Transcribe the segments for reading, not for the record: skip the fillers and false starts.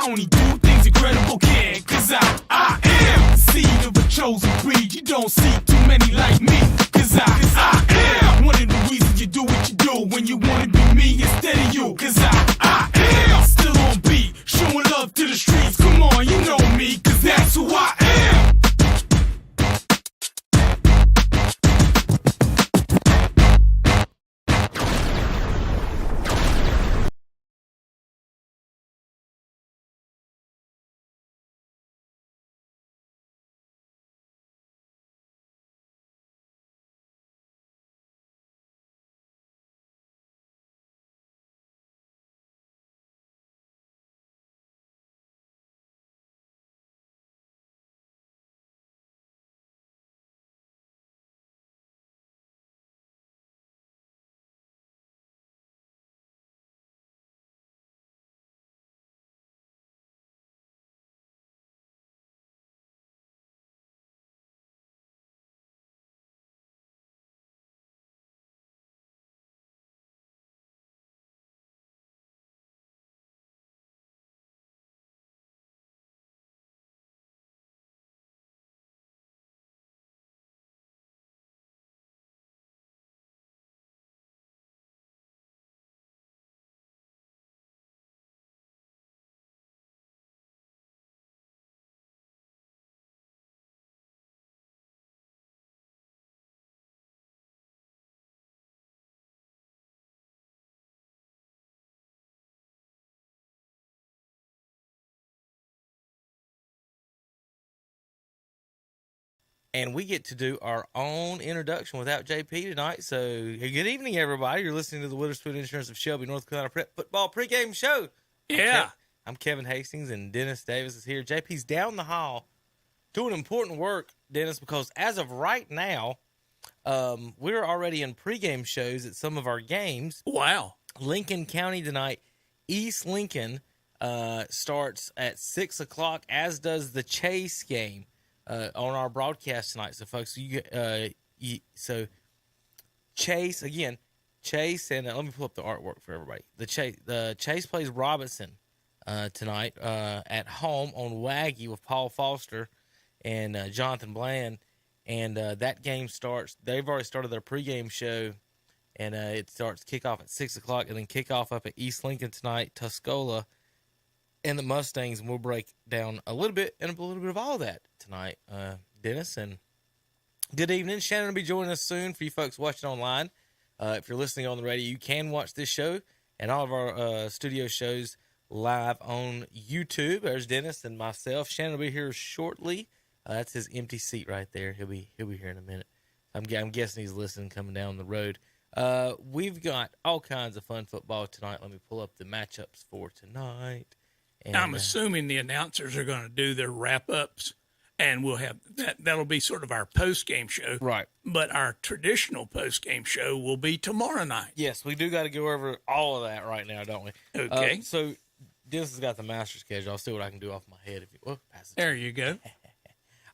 only do things incredible can, cause I am the seed of a chosen breed. You don't see too many like me, cause I am one of the reasons you do what you do when you wanna be me instead of you, cause I am still on beat, showing love to the streets. Come on, you know me, cause that's who I am. And we get to do our own introduction without JP tonight. So, good evening, everybody. You're listening to the Witherspoon Insurance of Shelby, North Carolina football pregame show. Yeah. I'm Kevin Hastings, and Dennis Davis is here. JP's down the hall doing important work, Dennis, because as of right now, we're already in pregame shows at some of our games. Wow. Lincoln County tonight. East Lincoln starts at 6 o'clock, as does the Chase game. On our broadcast tonight. So, folks, so Chase, and let me pull up the artwork for everybody. The Chase plays Robinson tonight at home on Waggy with Paul Foster and Jonathan Bland. And that game starts, they've already started their pregame show, and it starts kickoff at 6 o'clock, and then kickoff up at East Lincoln tonight, Tuscola, and the Mustangs, and we'll break down a little bit of all that tonight, Dennis. And good evening. Shannon will be joining us soon for you folks watching online. If you're listening on the radio, you can watch this show and all of our studio shows live on YouTube. There's Dennis and myself. Shannon will be here shortly. That's his empty seat right there. He'll be here in a minute. I'm guessing he's listening coming down the road. We've got all kinds of fun football tonight. Let me pull up the matchups for tonight. And, I'm assuming the announcers are going to do their wrap-ups, and we'll have that'll be sort of our post-game show. Right. But our traditional post-game show will be tomorrow night. Yes, we do got to go over all of that right now, don't we? Okay. So Dennis has got the master schedule. I'll see what I can do off my head. Pass it. There you go.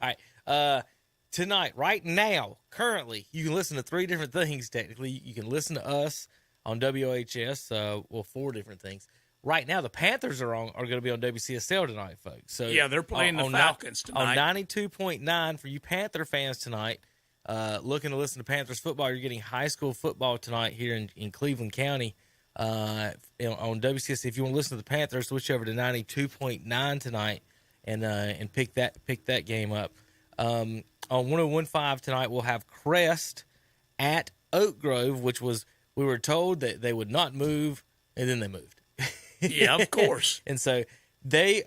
All right. Tonight, right now, currently, you can listen to 3 different things, technically. You can listen to us on WHS, 4 different things. Right now, the Panthers are going to be on WCSL tonight, folks. So yeah, they're playing the Falcons tonight. On 92.9 for you Panther fans tonight, looking to listen to Panthers football. You're getting high school football tonight here in Cleveland County on WCSL. If you want to listen to the Panthers, switch over to 92.9 tonight and pick that game up. On 101.5 tonight, we'll have Crest at Oak Grove, which we were told that they would not move, and then they moved. Yeah, of course. And so they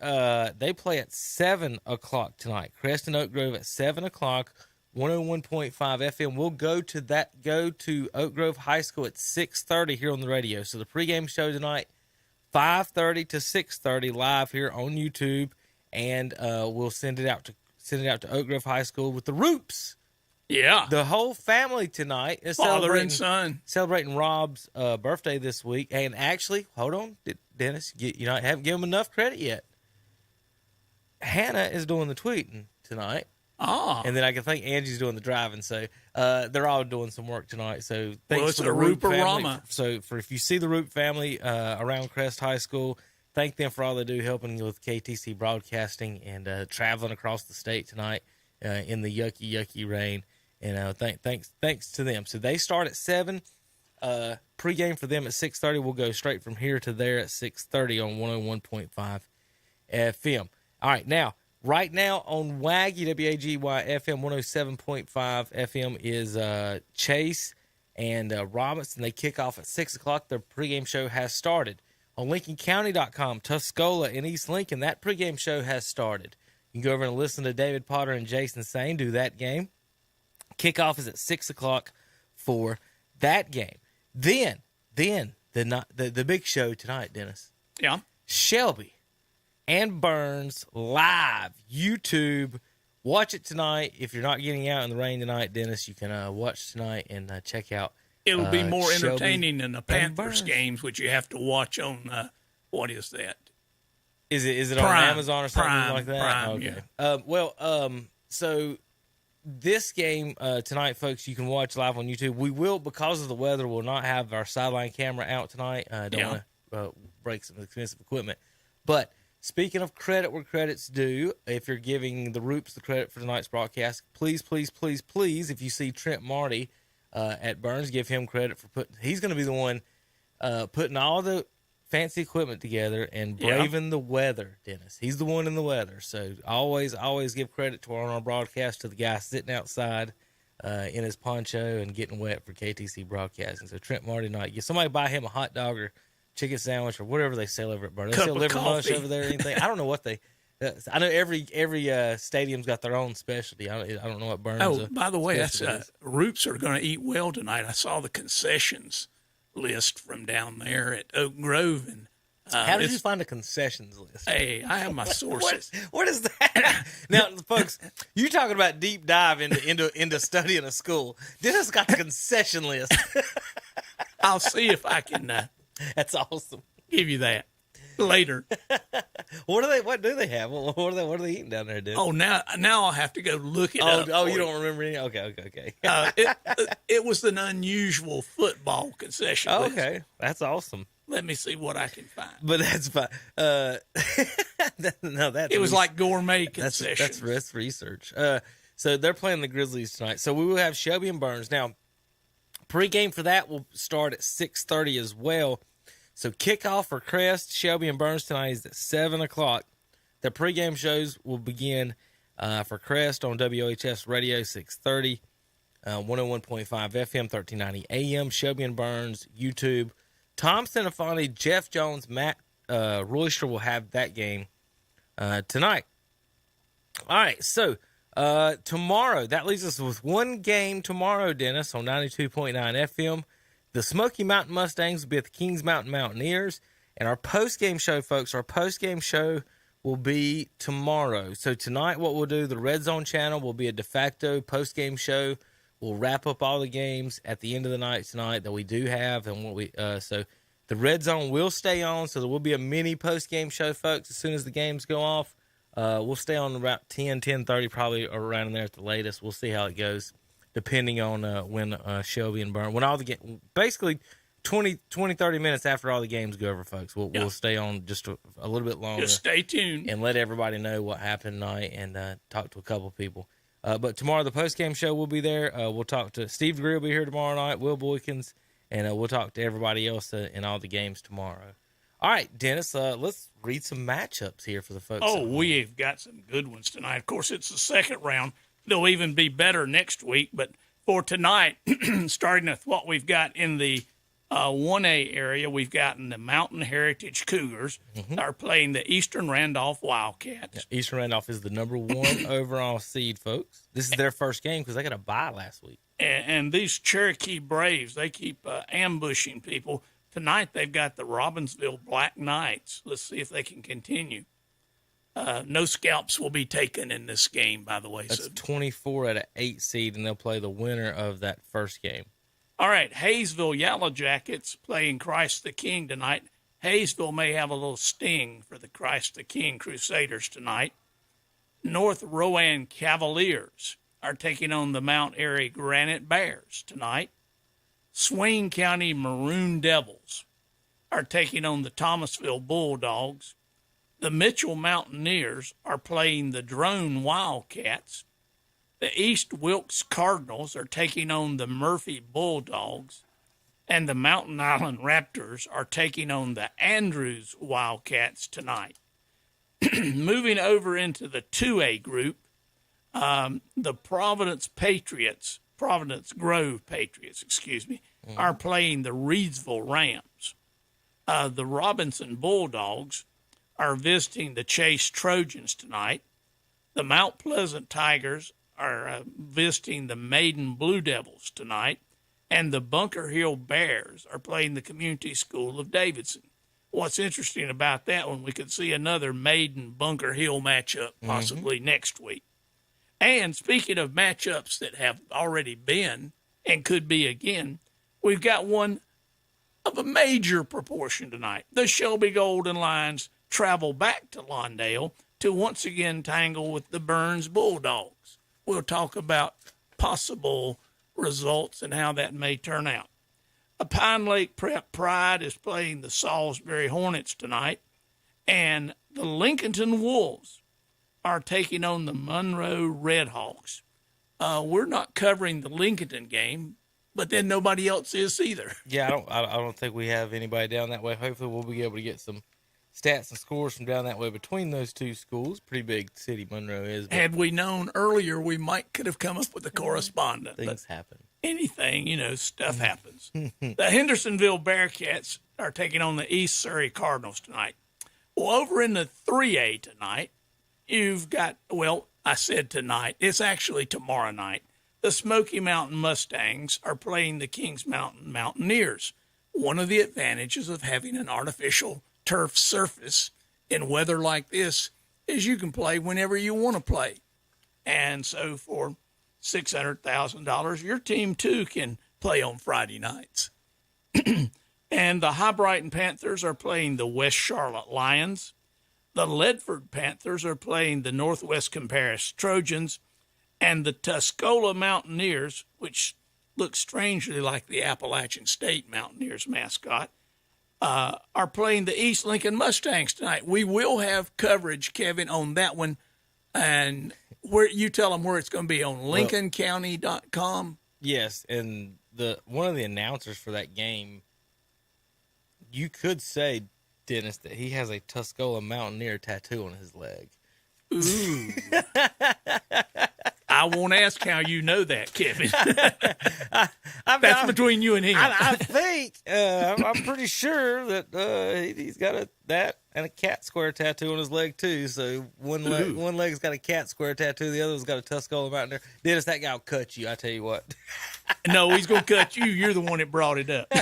play at 7 o'clock tonight. Crest and Oak Grove at 7 o'clock, 101.5 FM. We'll go to Oak Grove High School at 6:30 here on the radio. So the pregame show tonight, 5:30 to 6:30 live here on YouTube, and we'll send it out to Oak Grove High School with the Roops. Yeah. The whole family tonight is father and son celebrating Rob's birthday this week. And actually, hold on, Dennis, I haven't given him enough credit yet. Hannah is doing the tweeting tonight. Ah. And then I can think Angie's doing the driving. So they're all doing some work tonight. So thanks it's for the a Roop family. Rooperama. So if you see the Roop family around Crest High School, thank them for all they do helping with KTC broadcasting and traveling across the state tonight in the yucky rain. And thanks to them. So they start at 7. Pregame for them at 6:30. We'll go straight from here to there at 6:30 on 101.5 FM. All right, right now on WAGY, W-A-G-Y FM 107.5 FM is Chase and Robinson. They kick off at 6 o'clock. Their pregame show has started. On LincolnCounty.com, Tuscola and East Lincoln, that pregame show has started. You can go over and listen to David Potter and Jason Sane do that game. Kickoff is at 6 o'clock for that game. Then the big show tonight, Dennis. Yeah. Shelby and Burns live, YouTube. Watch it tonight. If you're not getting out in the rain tonight, Dennis, you can watch tonight and check out. It'll be more Shelby entertaining than the Panthers Burns. games, which you have to watch on, what is that? Is it Prime, on Amazon or something Prime, like that? Prime, Okay. yeah. So this game tonight, folks, you can watch live on YouTube. We will, because of the weather, will not have our sideline camera out tonight. Don't want to break some expensive equipment. But speaking of credit where credit's due, if you're giving the Roops the credit for tonight's broadcast, please, if you see Trent Marty at Burns, give him credit for he's going to be the one putting all the fancy equipment together and braving the weather, Dennis. He's the one in the weather. So always give credit to on our broadcast to the guy sitting outside in his poncho and getting wet for KTC broadcasting. So Trent Marty tonight, somebody buy him a hot dog or chicken sandwich or whatever they sell over at Burns. They sell liver mush over there or anything. I don't know what they. I know every stadium's got their own specialty. I don't know what Burns. Oh, by the way, that's Roops are going to eat well tonight. I saw the concessions list from down there at Oak Grove, and how did you find a concessions list? Hey, I have my sources. What is that? Now, folks, you talking about deep dive into studying a school. Dennis got the concession list. I'll see if I can. That's awesome. Give you that later. What do they have? What are they eating down there, dude? Oh, now I'll have to go look it up. Oh, you don't remember any? Okay. It was an unusual football concession. Okay, that's awesome. Let me see what I can find. But that's fine. It was like gourmet concessions. That's research. So they're playing the Grizzlies tonight. So we will have Shelby and Burns. Now, pregame for that will start at 6:30 as well. So kickoff for Crest, Shelby, and Burns tonight is at 7 o'clock. The pregame shows will begin for Crest on WHS Radio 630, 101.5 FM, 1390 AM. Shelby and Burns, YouTube. Tom Senefani, Jeff Jones, Matt Royster will have that game tonight. All right, so tomorrow, that leaves us with one game tomorrow, Dennis, on 92.9 FM. The Smoky Mountain Mustangs will be at the Kings Mountain Mountaineers. And our post-game show, folks, will be tomorrow. So tonight what we'll do, the Red Zone channel will be a de facto post-game show. We'll wrap up all the games at the end of the night tonight that we do have. And so the Red Zone will stay on. So there will be a mini post-game show, folks, as soon as the games go off. We'll stay on about 10:30, probably around there at the latest. We'll see how it goes, depending on when Shelby and Burn, when all the basically 20, 30 minutes after all the games go over, folks. We'll stay on just a little bit longer. Just stay tuned. And let everybody know what happened tonight and talk to a couple of people. But tomorrow, the post-game show will be there. We'll talk to Steve DeGree will be here tomorrow night, Will Boykins, and we'll talk to everybody else in all the games tomorrow. All right, Dennis, let's read some matchups here for the folks. Oh, we've got some good ones tonight. Of course, it's the second round. They'll even be better next week. But for tonight, starting with what we've got in the 1A area, we've gotten the Mountain Heritage Cougars are playing the Eastern Randolph Wildcats. Yeah, Eastern Randolph is the number 1 overall seed, folks. This is their first game because they got a bye last week. And these Cherokee Braves, they keep ambushing people. Tonight, they've got the Robbinsville Black Knights. Let's see if they can continue. No scalps will be taken in this game, by the way. That's 24 at an 8 seed, and they'll play the winner of that first game. All right, Hayesville Yellow Jackets playing Christ the King tonight. Hayesville may have a little sting for the Christ the King Crusaders tonight. North Rowan Cavaliers are taking on the Mount Airy Granite Bears tonight. Swain County Maroon Devils are taking on the Thomasville Bulldogs. The Mitchell Mountaineers are playing the Drone Wildcats. The East Wilkes Cardinals are taking on the Murphy Bulldogs. And the Mountain Island Raptors are taking on the Andrews Wildcats tonight. Moving over into the 2A group, the Providence Grove Patriots, are playing the Reedsville Rams. The Robinson Bulldogs are visiting the Chase Trojans tonight. The Mount Pleasant Tigers are visiting the Maiden Blue Devils tonight. And the Bunker Hill Bears are playing the Community School of Davidson. What's interesting about that one, we could see another Maiden Bunker Hill matchup possibly next week. And speaking of matchups that have already been and could be again, we've got one of a major proportion tonight. The Shelby Golden Lions travel back to Lawndale to once again tangle with the Burns Bulldogs. We'll talk about possible results and how that may turn out. A Pine Lake Prep Pride is playing the Salisbury Hornets tonight, and the Lincolnton Wolves are taking on the Monroe Redhawks. We're not covering the Lincolnton game, but then nobody else is either. Yeah, I don't think we have anybody down that way. Hopefully, we'll be able to get some stats and scores from down that way between those two schools. Pretty big city Monroe is. Had we known earlier, we could have come up with a correspondent. Things happen. Anything, stuff happens. The Hendersonville Bearcats are taking on the East Surrey Cardinals tonight. Well, over in the 3A tonight, you've got, I said tonight. It's actually tomorrow night. The Smoky Mountain Mustangs are playing the Kings Mountain Mountaineers. One of the advantages of having an artificial turf surface in weather like this is you can play whenever you want to play. And so for $600,000, your team too can play on Friday nights. And the High Brighton Panthers are playing the West Charlotte Lions. The Ledford Panthers are playing the Northwest Cabarrus Trojans. And the Tuscola Mountaineers, which look strangely like the Appalachian State Mountaineers mascot, are playing the East Lincoln Mustangs tonight. We will have coverage, Kevin, on that one. And where you tell them where it's going to be on LincolnCounty.com. Yes, and one of the announcers for that game, you could say, Dennis, that he has a Tuscola Mountaineer tattoo on his leg. Ooh. I won't ask how you know that, Kevin. That's between you and him. I think, I'm pretty sure that he's got that and a cat square tattoo on his leg, too. So one leg's got a cat square tattoo, the other's got a Tuscola Mountaineer. Dennis, that guy will cut you, I tell you what. No, he's going to cut you. You're the one that brought it up.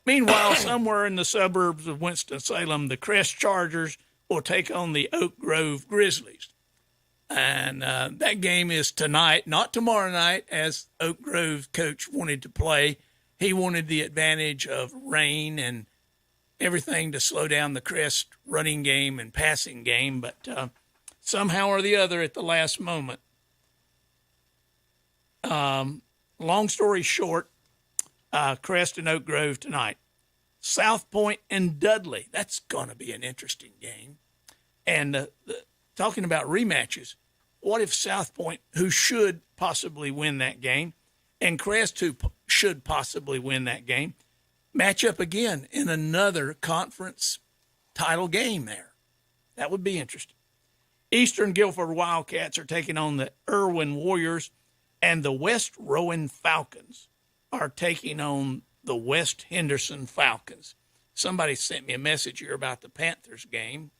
Meanwhile, somewhere in the suburbs of Winston-Salem, the Crest Chargers will take on the Oak Grove Grizzlies. And that game is tonight, not tomorrow night, as Oak Grove coach wanted to play. He wanted the advantage of rain and everything to slow down the Crest running game and passing game, but somehow or the other at the last moment. Long story short, Crest and Oak Grove tonight. South Point and Dudley. That's going to be an interesting game. And talking about rematches, what if South Point, who should possibly win that game, and Crest, who should possibly win that game, match up again in another conference title game there? That would be interesting. Eastern Guilford Wildcats are taking on the Irwin Warriors, and the West Rowan Falcons are taking on the West Henderson Falcons. Somebody sent me a message here about the Panthers game.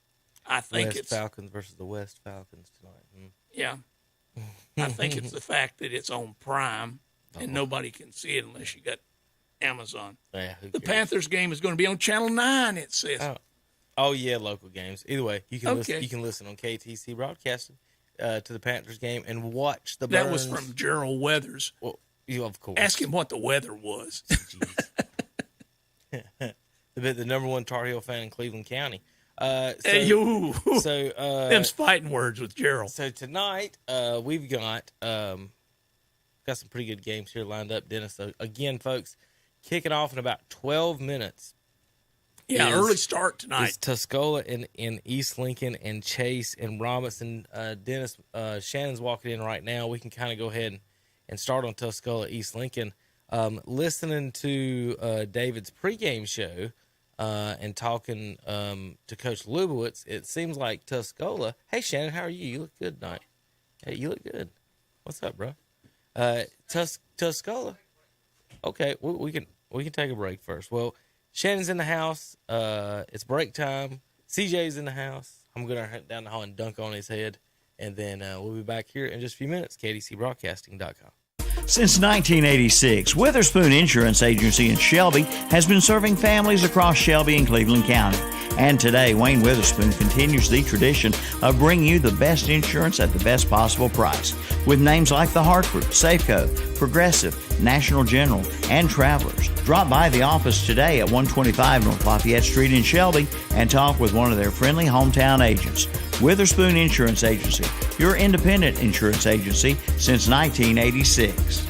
I think West Falcons versus the West Falcons tonight. Yeah. I think it's the fact that it's on Prime and nobody can see it unless you got Amazon. Yeah, the Panthers game is going to be on Channel 9, it says. Oh yeah, local games. Either way, you can listen on KTC Broadcasting to the Panthers game and watch the Burns. That was from Gerald Weathers. Well, of course. Ask him what the weather was. the number one Tar Heel fan in Cleveland County. Them's fighting words with Gerald. So tonight we've got some pretty good games here lined up, Dennis. So again, folks, kicking off in about 12 minutes. Yeah, is- early start tonight. It's Tuscola in East Lincoln and Chase and Robinson. Dennis, Shannon's walking in right now. We can kind of go ahead and start on Tuscola, East Lincoln. Listening to David's pregame show and talking to Coach Lubowitz, it seems like Tuscola. Hey, Shannon, how are you? You look good tonight. Hey, you look good. What's up, bro? Tuscola. Okay, we can take a break first. Well, Shannon's in the house. It's break time. CJ's in the house. I'm going to head down the hall and dunk on his head. And then we'll be back here in just a few minutes. KDCBroadcasting.com. Since 1986, Witherspoon Insurance Agency in Shelby has been serving families across Shelby and Cleveland County. And today, Wayne Witherspoon continues the tradition of bringing you the best insurance at the best possible price. With names like The Hartford, Safeco, Progressive, National General, and Travelers. Drop by the office today at 125 North Lafayette Street in Shelby and talk with one of their friendly hometown agents. Witherspoon Insurance Agency, your independent insurance agency since 1986.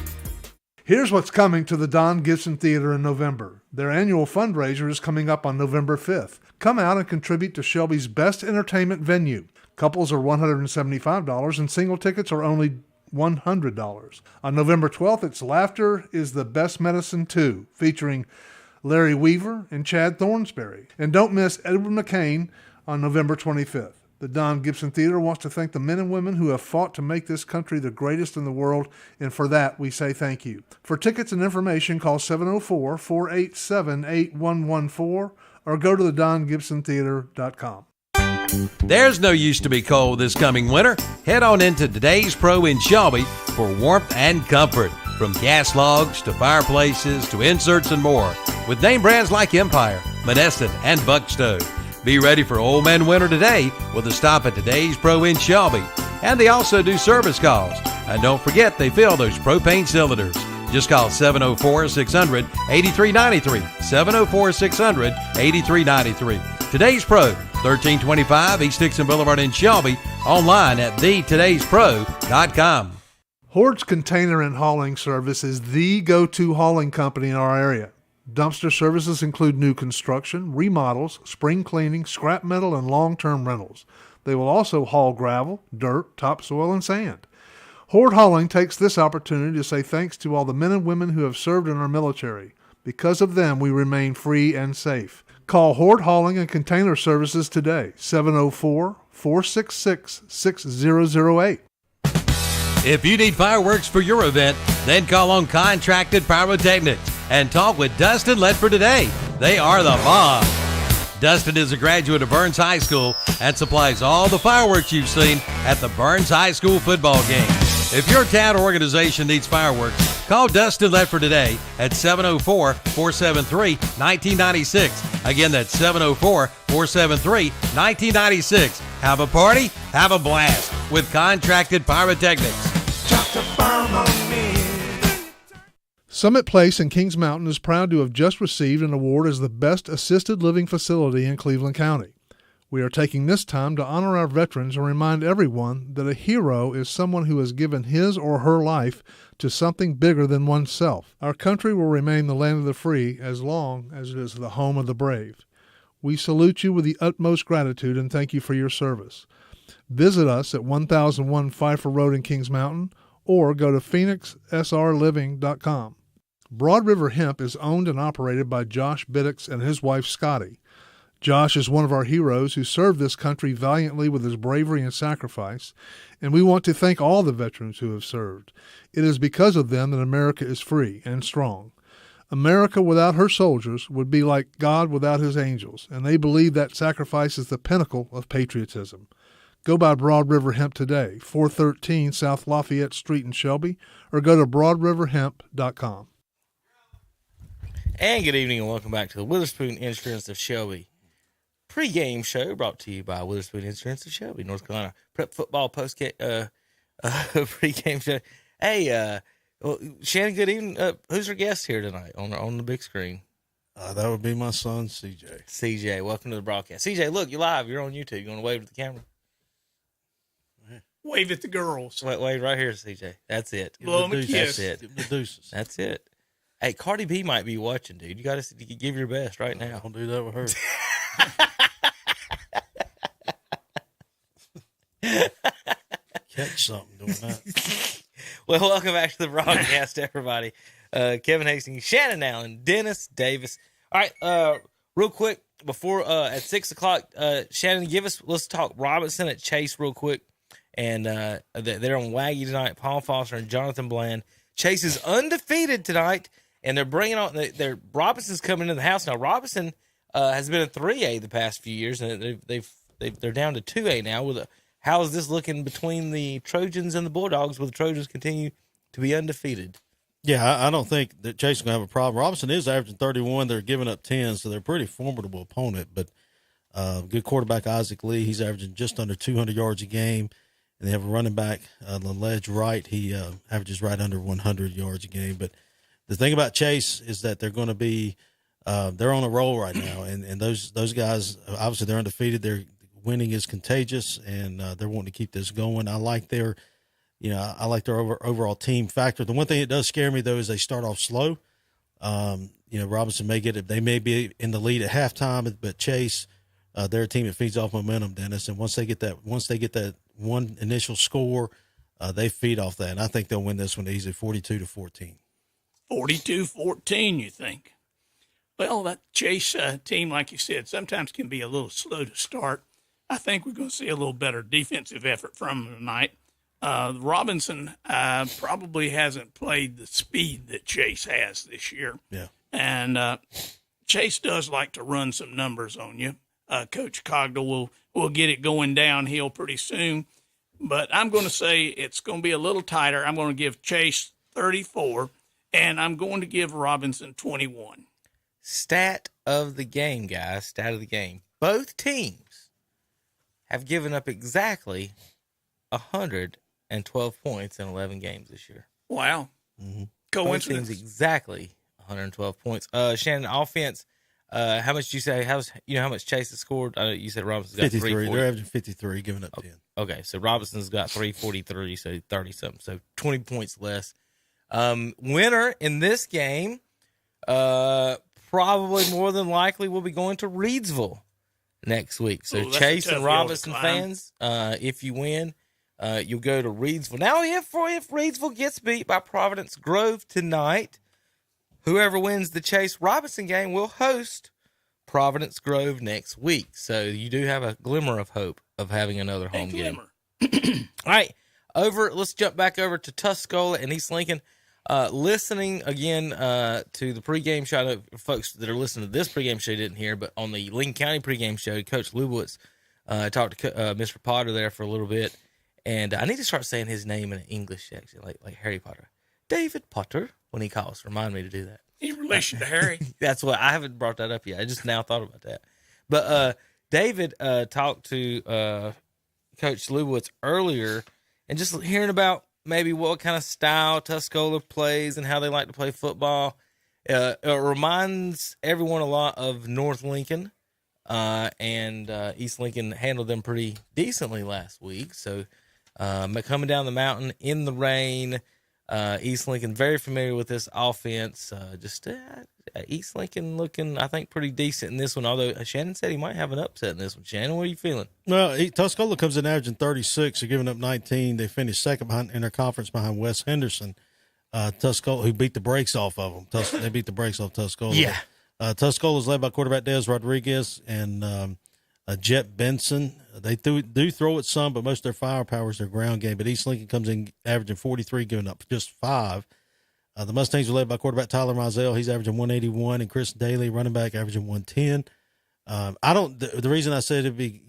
Here's what's coming to the Don Gibson Theater in November. Their annual fundraiser is coming up on November 5th. Come out and contribute to Shelby's best entertainment venue. Couples are $175 and single tickets are only $100. On November 12th, it's Laughter is the Best Medicine 2, featuring Larry Weaver and Chad Thornsberry. And don't miss Edward McCain on November 25th. The Don Gibson Theater wants to thank the men and women who have fought to make this country the greatest in the world, and for that, we say thank you. For tickets and information, call 704-487-8114 or go to thedongibsontheater.com. There's no use to be cold this coming winter. Head on into Today's Pro in Shelby for warmth and comfort. From gas logs to fireplaces to inserts and more. With name brands like Empire, Monestin, and Buckstone. Be ready for old man winter today with a stop at Today's Pro in Shelby. And they also do service calls. And don't forget they fill those propane cylinders. Just call 704-600-8393. 704-600-8393. Today's Pro, 1325 East Dixon Boulevard in Shelby. Online at thetodayspro.com. Horde's Container and Hauling Service is the go-to hauling company in our area. Dumpster services include new construction, remodels, spring cleaning, scrap metal, and long-term rentals. They will also haul gravel, dirt, topsoil, and sand. Horde Hauling takes this opportunity to say thanks to all the men and women who have served in our military. Because of them, we remain free and safe. Call Horde Hauling and Container Services today, 704-466-6008. If you need fireworks for your event, then call on Contracted Pyrotechnics and talk with Dustin Ledford today. They are the bomb. Dustin is a graduate of Burns High School and supplies all the fireworks you've seen at the Burns High School football game. If your town or organization needs fireworks, call Dustin Ledford today at 704-473-1996. Again, that's 704-473-1996. Have a party, have a blast with Contracted Pyrotechnics. Summit Place in Kings Mountain is proud to have just received an award as the best assisted living facility in Cleveland County. We are taking this time to honor our veterans and remind everyone that a hero is someone who has given his or her life to something bigger than oneself. Our country will remain the land of the free as long as it is the home of the brave. We salute you with the utmost gratitude and thank you for your service. Visit us at 1001 Pfeiffer Road in Kings Mountain or go to phoenixsrliving.com. Broad River Hemp is owned and operated by Josh Biddix and his wife Scotty. Josh is one of our heroes who served this country valiantly with his bravery and sacrifice, and we want to thank all the veterans who have served. It is because of them that America is free and strong. America without her soldiers would be like God without his angels, and they believe that sacrifice is the pinnacle of patriotism. Go by Broad River Hemp today, 413 South Lafayette Street in Shelby, or go to broadriverhemp.com. And good evening and welcome back to the Witherspoon Insurance of Shelby pregame show brought to you by Witherspoon Insurance of Shelby, North Carolina. Prep football pregame show. Hey, well, Shannon, good evening. Who's our guest here tonight on the big screen? That would be my son, CJ. CJ, welcome to the broadcast. CJ, look, you're live. You're on YouTube. You want to wave to the camera? Wave at the girls. Wait right here, CJ. That's it. Blow them a kiss. That's it. Give him the deuces. That's it. Hey, Cardi B might be watching, dude. You got to give your best right now. Don't do that with her. Catch something doing that. Well, welcome back to the broadcast, everybody. Kevin Hastings, Shannon Allen, Dennis Davis. All right, real quick before at 6 o'clock, Shannon, let's talk Robinson at Chase real quick. And they're on Waggy tonight. Paul Foster and Jonathan Bland. Chase is undefeated tonight, and they're bringing on. Robinson's coming into the house now. Robinson has been in 3A the past few years, and they're down to 2A now. How is this looking between the Trojans and the Bulldogs? Will the Trojans continue to be undefeated? Yeah, I don't think that Chase is going to have a problem. Robinson is averaging 31. They're giving up 10, so they're a pretty formidable opponent. But good quarterback Isaac Lee, he's averaging just under 200 yards a game. And they have a running back, LeLedge Wright. He averages right under 100 yards a game. But the thing about Chase is that they're going to be they're on a roll right now. And those guys, obviously, they're undefeated. Their winning is contagious, and they're wanting to keep this going. I like their overall team factor. The one thing that does scare me, though, is they start off slow. Robinson may get it. They may be in the lead at halftime, but Chase, they're a team that feeds off momentum, Dennis. And once they get that one initial score, they feed off that. And I think they'll win this one easy, 42-14. 42-14, you think? Well, that Chase team, like you said, sometimes can be a little slow to start. I think we're going to see a little better defensive effort from them tonight. Robinson probably hasn't played the speed that Chase has this year. Yeah. And Chase does like to run some numbers on you. Coach Cogdell will get it going downhill pretty soon. But I'm going to say it's going to be a little tighter. I'm going to give Chase 34, and I'm going to give Robinson 21. Stat of the game, guys. Stat of the game. Both teams have given up exactly 112 points in 11 games this year. Wow. Mm-hmm. Both teams exactly 112 points. Shannon, offense, how much did you say? How much Chase has scored? You said Robinson's got 53. They're averaging 53, giving up 10. Okay, so Robinson's got 343, so 30-something, so 20 points less. Winner in this game, probably more than likely will be going to Reidsville next week. So Chase and Robinson fans, if you win, you'll go to Reidsville. Now, if Reidsville gets beat by Providence Grove tonight, whoever wins the Chase Robinson game will host Providence Grove next week. So you do have a glimmer of hope of having another home game. All right, let's jump back over to Tuscola and East Lincoln. Listening again to the pregame show. I know folks that are listening to this pregame show didn't hear, but on the Lincoln County pregame show, Coach Lubowitz talked to Mr. Potter there for a little bit. And I need to start saying his name in an English accent, like Harry Potter. David Potter, when he calls. Remind me to do that. In relation to Harry? That's what I haven't brought that up yet. I just now thought about that. But David talked to Coach Lubowitz earlier, and just hearing about maybe what kind of style Tuscola plays and how they like to play football. It reminds everyone a lot of North Lincoln, and East Lincoln handled them pretty decently last week. So coming down the mountain in the rain, East Lincoln very familiar with this offense. East Lincoln looking, I think, pretty decent in this one, although Shannon said he might have an upset in this one. Shannon, what are you feeling? Well, Tuscola comes in averaging 36. They're giving up 19. They finished second in their conference behind West Henderson. Tuscola, who beat the brakes off of them. They beat the brakes off Tuscola. Yeah. Tuscola is led by quarterback Des Rodriguez and Jet Benson. They do throw it some, but most of their firepower is their ground game. But East Lincoln comes in averaging 43, giving up just 5. The Mustangs are led by quarterback Tyler Mizell. He's averaging 181, and Chris Daly, running back, averaging 110. The reason I said it'd be,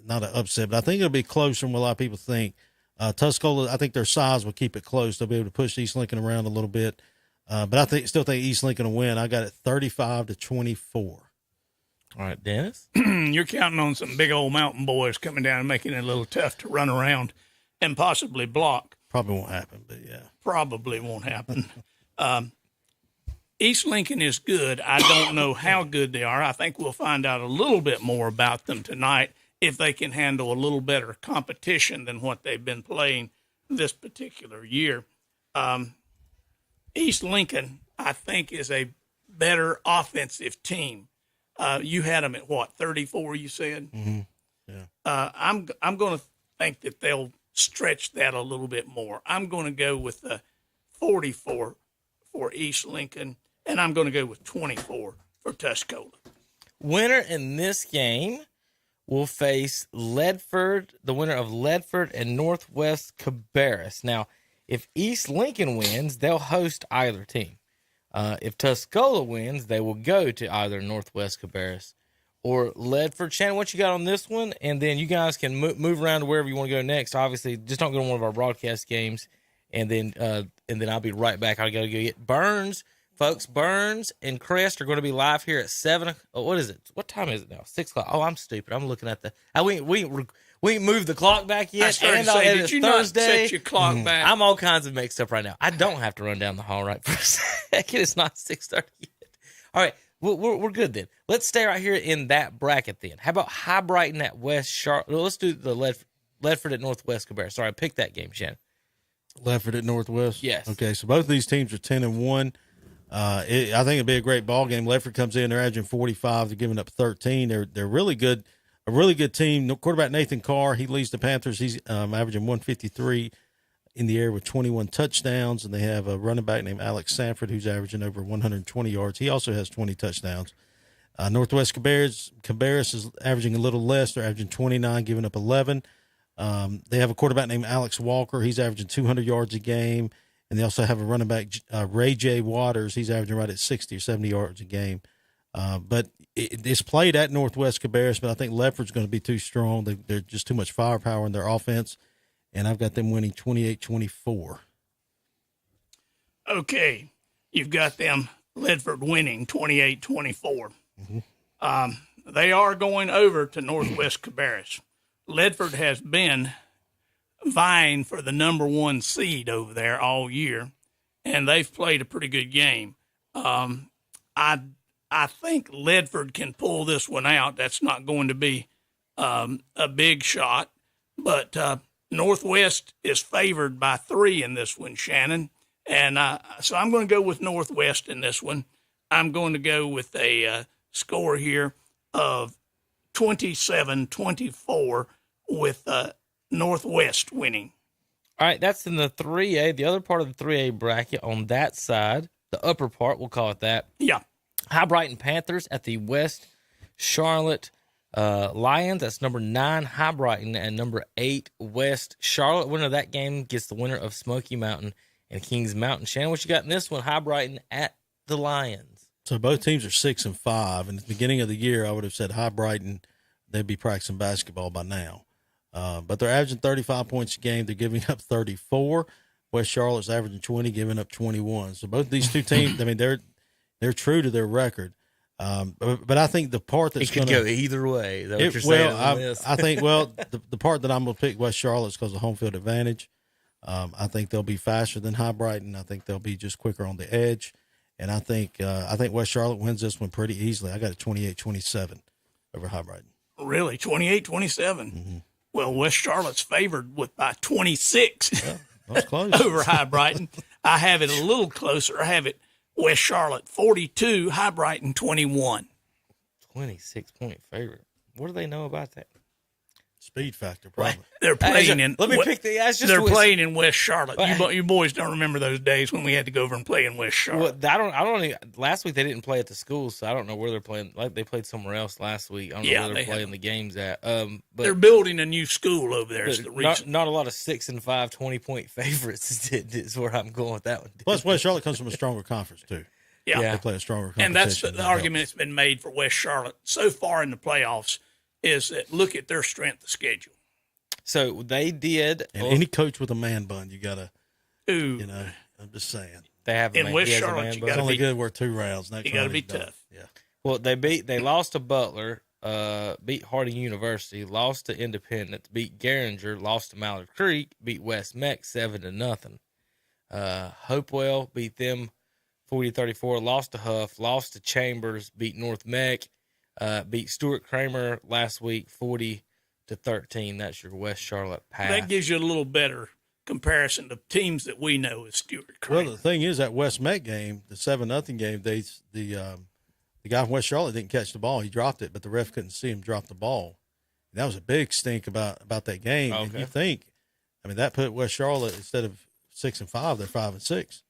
not an upset, but I think it'll be close from what a lot of people think. Tuscola, I think their size will keep it close. They'll be able to push East Lincoln around a little bit. But I still think East Lincoln will win. I got it 35-24. All right, Dennis? You're counting on some big old mountain boys coming down and making it a little tough to run around and possibly block. Probably won't happen, but yeah. Probably won't happen. East Lincoln is good. I don't know how good they are. I think we'll find out a little bit more about them tonight if they can handle a little better competition than what they've been playing this particular year. East Lincoln I think, is a better offensive team. You had them at what, 34? You said. Mm-hmm. Yeah. I'm going to think that they'll stretch that a little bit more. I'm going to go with 44 for East Lincoln, and I'm going to go with 24 for Tuscola. Winner in this game will face Ledford, the winner of Ledford and Northwest Cabarrus. Now, if East Lincoln wins, they'll host either team. If Tuscola wins, they will go to either Northwest Cabarrus or Ledford. Shannon, what you got on this one? And then you guys can move around to wherever you want to go next. Obviously, just don't go to one of our broadcast games, and then I'll be right back. I got to go get Burns. Folks, Burns and Crest are going to be live here at 7. What is it? What time is it now? 6 o'clock. Oh, I'm stupid. I'm looking at the. We ain't moved the clock back yet. I started and to say, it's did you Thursday. not set your clock back? I'm all kinds of mixed up right now. I don't have to run down the hall right for a second. It's not 6:30 yet. All right, we're good then. Let's stay right here in that bracket then. How about High Brighton at West Charlotte? Well, let's do the Ledford at Northwest Cabarrus. Sorry, I picked that game, Shannon. Ledford at Northwest? Yes. Okay, so both of these teams are 10-1. I think it'd be a great ball game. Ledford comes in, they're averaging 45, they're giving up 13. They're really good, a really good team. Quarterback Nathan Carr, he leads the Panthers. He's averaging 153 in the air with 21 touchdowns, and they have a running back named Alex Sanford who's averaging over 120 yards. He also has 20 touchdowns. Northwest Cabarrus is averaging a little less. They're averaging 29, giving up 11. They have a quarterback named Alex Walker. He's averaging 200 yards a game. And they also have a running back, Ray J. Waters. He's averaging right at 60 or 70 yards a game. But it's played at Northwest Cabarrus, but I think Ledford's going to be too strong. They're just too much firepower in their offense, and I've got them winning 28-24. Okay, you've got them Ledford winning 28-24. Mm-hmm. They are going over to Northwest Cabarrus. Ledford has been vying for the number 1 seed over there all year, and they've played a pretty good game. I think Ledford can pull this one out. That's not going to be a big shot, but Northwest is favored by 3 in this one, Shannon, and so I'm going to go with Northwest in this one. I'm going to go with a score here of 27-24 with Northwest winning. All right, that's in the 3A, the other part of the 3A bracket on that side, the upper part, we'll call it that. Yeah. High Brighton Panthers at the West Charlotte Lions. That's number 9, High Brighton, and number 8, West Charlotte. Winner of that game gets the winner of Smoky Mountain and Kings Mountain. Shannon, what you got in this one? High Brighton at the Lions. So both teams are 6-5, and at the beginning of the year, I would have said High Brighton, they'd be practicing basketball by now. But they're averaging 35 points a game. They're giving up 34. West Charlotte's averaging 20, giving up 21. So both these two teams, I mean, they're true to their record. But I think the part that's going to go either way. Is that what you're saying? I think, the part that I'm going to pick West Charlotte's because of home field advantage. I think they'll be faster than High Brighton. I think they'll be just quicker on the edge. And I think West Charlotte wins this one pretty easily. I got it 28-27 over High Brighton. Really? 28-27? Mm-hmm. Well, West Charlotte's favored by 26 that's close. over High Brighton. I have it a little closer. I have it West Charlotte 42, High Brighton 21. 26-point favorite. What do they know about that? Speed factor, probably. They're playing in. Let me pick the. They're playing in West Charlotte. You boys don't remember those days when we had to go over and play in West Charlotte. Well, I don't. Last week they didn't play at the school, so I don't know where they're playing. Like they played somewhere else last week. I don't know where they're playing the games at. But they're building a new school over there. Is the reason. Not a lot of 6 and 5 20-point favorites is where I'm going with that one. Plus, West Charlotte comes from a stronger conference too. Yeah, they play a stronger competition. And that's the argument that's been made for West Charlotte so far in the playoffs is that look at their strength of schedule. So they did. And any coach with a man bun, you gotta. Ooh. You know, I'm just saying. They have in West Charlotte. You it's only good. We're 2 rounds. Next you got to be tough. Yeah. Well, they lost to Butler, beat Harding University, lost to Independence, beat Garinger, lost to Mallard Creek, beat West Meck 7-0. Hopewell beat them 40-34, lost to Huff, lost to Chambers, beat North Meck, beat Stuart Kramer last week 40-13. That's your West Charlotte path. That gives you a little better comparison to teams that we know as Stuart Crane. Well, the thing is, that West Met game, the 7-0 game, the guy from West Charlotte didn't catch the ball. He dropped it, but the ref couldn't see him drop the ball. And that was a big stink about that game. Okay. And you think, I mean, that put West Charlotte, instead of 6-5, they're 5-6.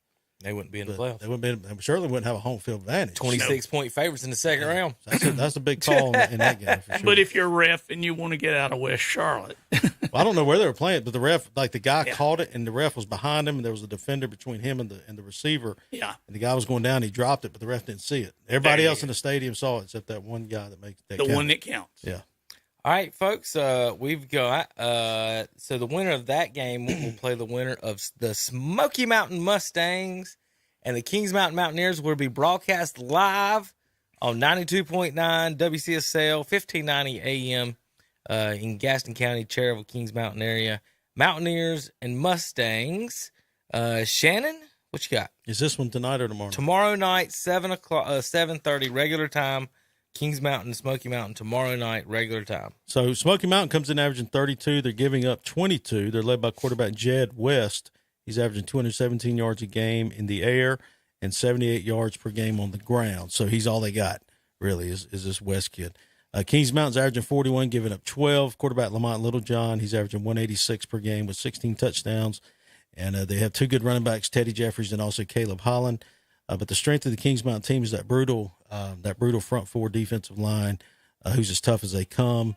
They wouldn't be in the But playoffs. they surely wouldn't have a home field advantage. 26-point favorites in the second round. That's a big call in that game for sure. But if you're a ref and you want to get out of West Charlotte, Well, I don't know where they were playing, but the ref, like the guy caught it, and the ref was behind him, and there was a defender between him and the receiver. yeah, And the guy was going down, he dropped it, but the ref didn't see it. Everybody else in the stadium saw it, except that one guy that makes that the count. one that counts. Yeah. All right, folks, we've got so the winner of that game will play the winner of the Smoky Mountain Mustangs and the Kings Mountain Mountaineers. Will be broadcast live on 92.9 WCSL, 1590 AM in Gaston County, Cherryville, Kings Mountain area. Mountaineers and Mustangs. Shannon, what you got? Is this one tonight or tomorrow? Tomorrow night, 7:30 regular time. Kings Mountain, Smoky Mountain, tomorrow night, regular time. So Smoky Mountain comes in averaging 32. They're giving up 22. They're led by quarterback Jed West. He's averaging 217 yards a game in the air and 78 yards per game on the ground. So he's all they got, really, is this West kid. Kings Mountain's averaging 41, giving up 12. Quarterback Lamont Littlejohn, he's averaging 186 per game with 16 touchdowns. And they have two good running backs, Teddy Jeffries and also Caleb Holland. But the strength of the Kings Mountain team is that brutal front four defensive line, who's as tough as they come.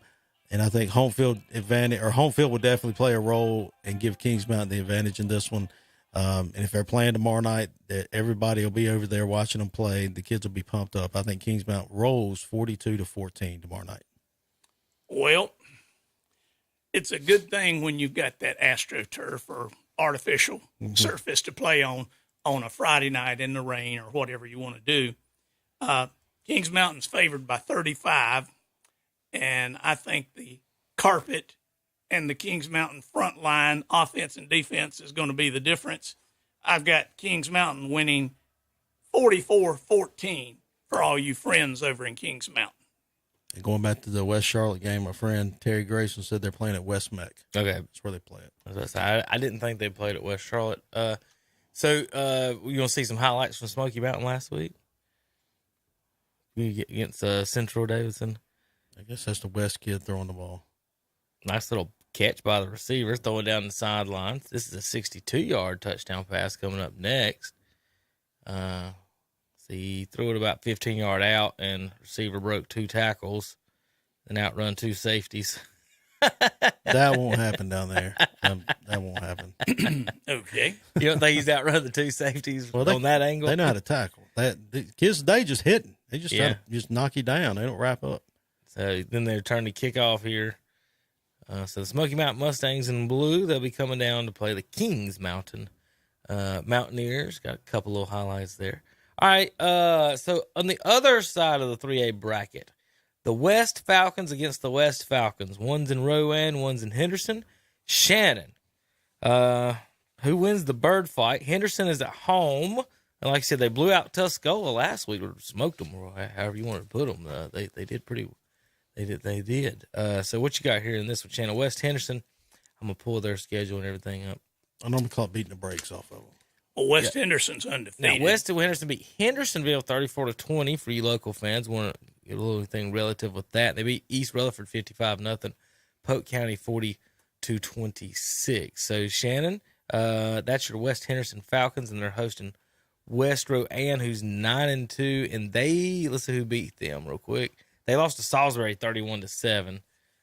And I think home field will definitely play a role and give Kings Mountain the advantage in this one. And if they're playing tomorrow night, that everybody will be over there watching them play. The kids will be pumped up. I think Kings Mountain rolls 42-14 tomorrow night. Well, it's a good thing when you've got that AstroTurf or artificial surface to play on a Friday night in the rain or whatever you want to do. Kings Mountain's favored by 35, and I think the carpet and the Kings Mountain front line, offense and defense, is going to be the difference. I've got Kings Mountain winning 44-14 for all you friends over in Kings Mountain. And going back to the West Charlotte game, my friend Terry Grayson said they're playing at West Meck. Okay. That's where they play it. I didn't think they played at West Charlotte. So you want to see some highlights from Smoky Mountain last week? Against Central Davidson. I guess that's the West kid throwing the ball. Nice little catch by the receiver, throwing down the sidelines. This is a 62-yard touchdown pass coming up next. He threw it about 15-yard out, and receiver broke two tackles and outrun two safeties. That won't happen down there. That won't happen. Okay. You don't think he's outrun the two safeties on that angle? They know how to tackle. The kids today just hitting. They just try to just knock you down. They don't wrap up. So then they return to kickoff here. So the Smoky Mountain Mustangs in blue, they'll be coming down to play the Kings Mountain Mountaineers. Got a couple little highlights there. All right, so on the other side of the 3A bracket, the West Falcons against the West Falcons. One's in Rowan, one's in Henderson. Shannon, who wins the bird fight? Henderson is at home. And like I said, they blew out Tuscola last week, or smoked them, or however you want to put them. They did pretty. They did. So what you got here in this one, Shannon? West Henderson. I'm gonna pull their schedule and everything up. I normally call it beating the brakes off of them. Well, West Henderson's undefeated. Now, West Henderson beat Hendersonville 34-20 for you local fans. Want to get a little thing relative with that. They beat East Rutherford 55-0. Polk County 40-26. So Shannon, that's your West Henderson Falcons, and they're hosting West Rowan, who's 9-2, and let's see who beat them real quick. They lost to Salisbury 31-7.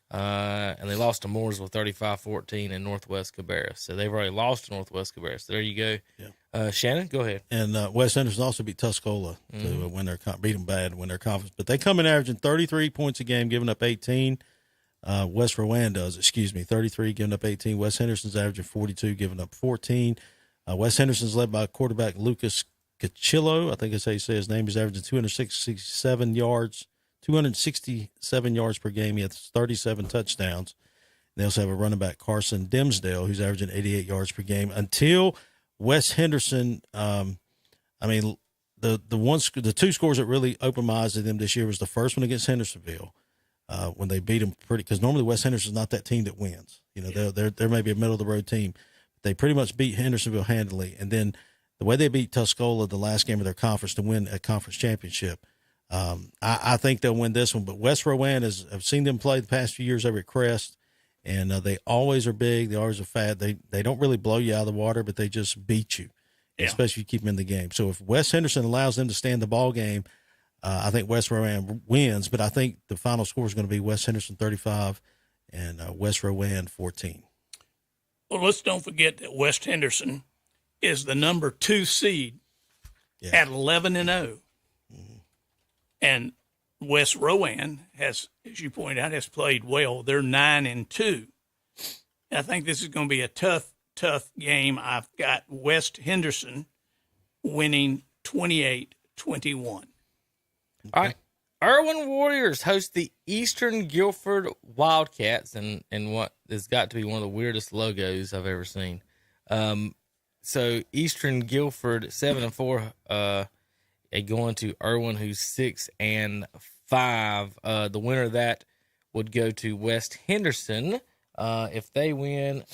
And they lost to Mooresville 35-14 in Northwest Cabarrus. So they've already lost to Northwest Cabarrus. So there you go. Yeah. Shannon, go ahead. And West Henderson also beat Tuscola to win beat them bad to win their conference. But they come in averaging 33 points a game, giving up 18. West Rowan does, 33, giving up 18. West Henderson's averaging 42, giving up 14. West Henderson's led by quarterback Lucas Cachillo. I think that's how you say his name. He's averaging 267 yards per game. He has 37 touchdowns. They also have a running back, Carson Dimsdale, who's averaging 88 yards per game. Until West Henderson, the two scores that really opened my eyes to them this year was the first one against Hendersonville, when they beat them because normally West Henderson's not that team that wins. You know, they're maybe a middle of the road team. they pretty much beat Hendersonville handily. And then the way they beat Tuscola the last game of their conference to win a conference championship, I think they'll win this one. But West Rowan I've seen them play the past few years over at Crest, and they always are big. They always are fat. They don't really blow you out of the water, but they just beat you, especially if you keep them in the game. So if West Henderson allows them to stay in the ball game, I think West Rowan wins. But I think the final score is going to be West Henderson 35 and West Rowan 14. Well, let's don't forget that West Henderson is the number 2 seed at 11-0. And West Rowan has, as you pointed out, has played well. They're 9-2. I think this is going to be a tough game. I've got West Henderson winning 28-21. All right. Irwin Warriors host the Eastern Guilford Wildcats, and what has got to be one of the weirdest logos I've ever seen. So Eastern Guilford 7-4, going to Irwin, who's 6-5. The winner of that would go to West Henderson. If they win,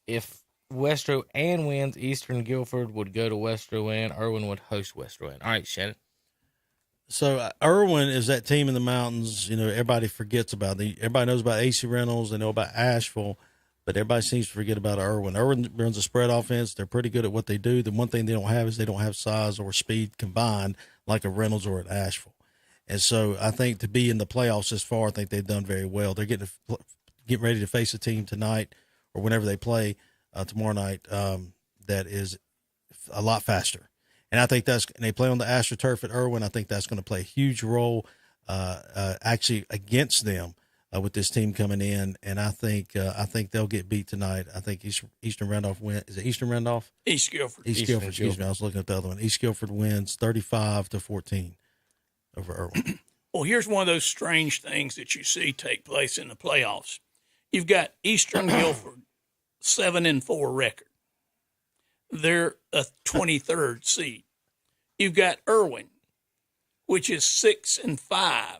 if West Rowan wins, Eastern Guilford would go to West Rowan. Irwin would host West Rowan. All right, Shannon. So Irwin is that team in the mountains, everybody forgets about. Everybody knows about AC Reynolds. They know about Asheville, but everybody seems to forget about Irwin. Irwin runs a spread offense. They're pretty good at what they do. The one thing they don't have is they don't have size or speed combined like a Reynolds or an Asheville. And so I think to be in the playoffs this far, I think they've done very well. They're getting ready to face a team tonight or whenever they play tomorrow night that is a lot faster. And I think they play on the AstroTurf at Irwin. I think that's going to play a huge role actually against them with this team coming in. And I think they'll get beat tonight. I think Eastern Randolph wins. Is it Eastern Randolph? East Guilford. East Guilford, excuse me. I was looking at the other one. East Guilford wins 35-14 over Irwin. Well, here's one of those strange things that you see take place in the playoffs. You've got Eastern Guilford, 7-4 record. They're a 23rd seed. You've got Irwin, which is 6-5